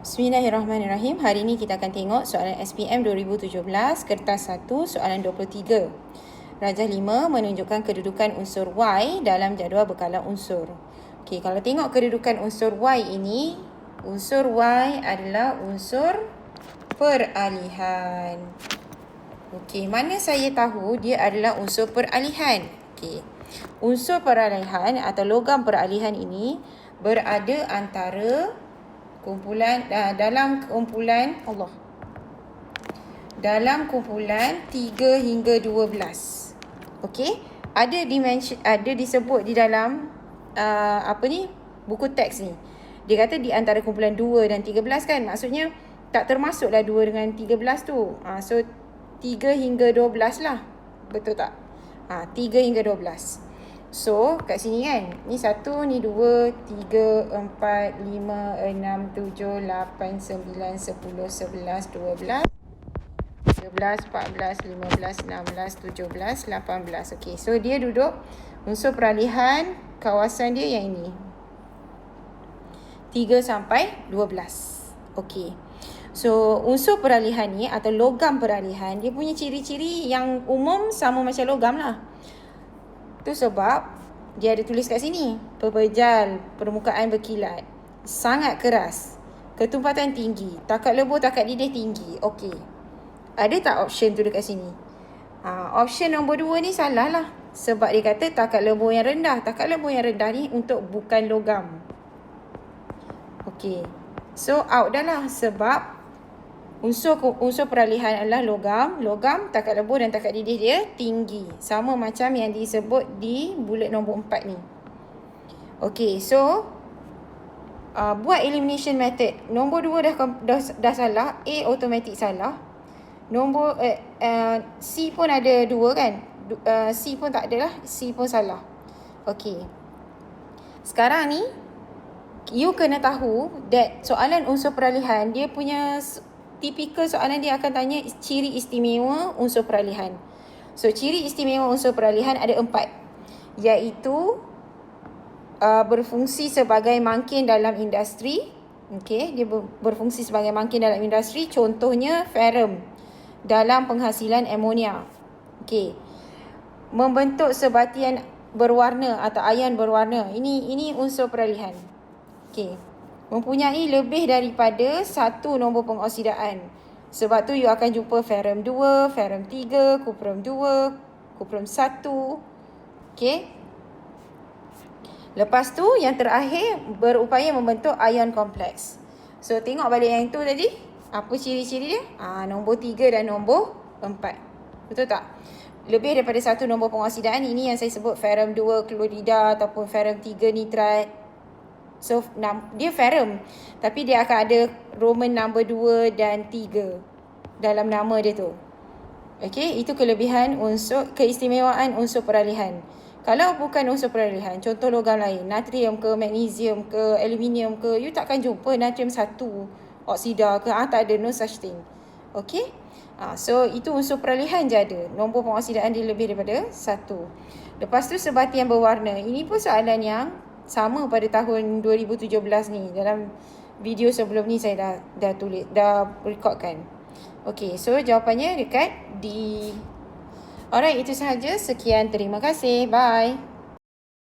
Bismillahirrahmanirrahim. Hari ini kita akan tengok soalan SPM 2017, kertas 1, soalan 23. Rajah 5 menunjukkan kedudukan unsur Y dalam jadual bekalan unsur. Okey, kalau tengok kedudukan unsur Y ini, unsur Y adalah unsur peralihan. Okey, mana saya tahu dia adalah unsur peralihan? Okey, unsur peralihan atau logam peralihan ini berada antara dalam kumpulan 3 hingga 12. Okey, ada disebut di dalam buku teks ni. Dia kata di antara kumpulan 2 dan 13 kan. Maksudnya tak termasuklah 2 dengan 13 tu. So 3 hingga 12 lah. Betul tak? 3 hingga 12. So, kat sini kan, ni 1, ni 2, 3, 4, 5, 6, 7, 8, 9, 10, 11, 12, 13, 14, 15, 16, 17, 18. Okey, so dia duduk unsur peralihan kawasan dia yang ini. 3 sampai 12. Okey. So, unsur peralihan ni atau logam peralihan, dia punya ciri-ciri yang umum sama macam logam lah. Tu sebab dia ada tulis kat sini, pepejal, permukaan berkilat, sangat keras, ketumpatan tinggi, takat lebur, takat didih tinggi. Okey. Ada tak option tu dekat sini? Option nombor 2 ni salah lah. Sebab dia kata takat lebur yang rendah. Takat lebur yang rendah ni untuk bukan logam. Okey. So out dah lah sebab unsur peralihan adalah logam, takat lebur dan takat didih dia tinggi. Sama macam yang disebut di bulat nombor 4 ni. Okey, so buat elimination method. Nombor 2 dah salah, A automatic salah. Nombor C pun ada 2 kan? C pun tak ada lah, C pun salah. Okey. Sekarang ni you kena tahu that soalan unsur peralihan dia punya tipikal soalan dia akan tanya ciri istimewa unsur peralihan. So, ciri istimewa unsur peralihan ada 4. Iaitu berfungsi sebagai mangkin dalam industri. Okey, dia berfungsi sebagai mangkin dalam industri. Contohnya ferrum dalam penghasilan amonia. Okey. Membentuk sebatian berwarna atau ion berwarna. Ini unsur peralihan. Okey. Mempunyai lebih daripada 1 nombor pengoksidaan. Sebab tu you akan jumpa ferrum 2, ferrum 3, kuprum 2, kuprum 1. Okey. Lepas tu yang terakhir berupaya membentuk ion kompleks. So tengok balik yang tu tadi. Apa ciri-ciri dia? Nombor 3 dan nombor 4. Betul tak? Lebih daripada 1 nombor pengoksidaan. Ini yang saya sebut ferrum 2 klorida ataupun ferrum 3 nitrat. So, dia ferrum. Tapi dia akan ada Roman number 2 dan 3 dalam nama dia tu. Okey, itu keistimewaan unsur peralihan. Kalau bukan unsur peralihan, contoh logam lain, natrium ke, magnesium ke, aluminium ke, you takkan jumpa natrium 1 oksida ke, tak ada, no such thing. Okey? So, itu unsur peralihan je ada. Nombor pengoksidaan dia lebih daripada 1. Lepas tu, sebatian berwarna. Ini pun soalan yang sama pada tahun 2017 ni. Dalam video sebelum ni saya dah rekodkan. Okey, so jawapannya dekat D. Alright, itu sahaja. Sekian, terima kasih. Bye.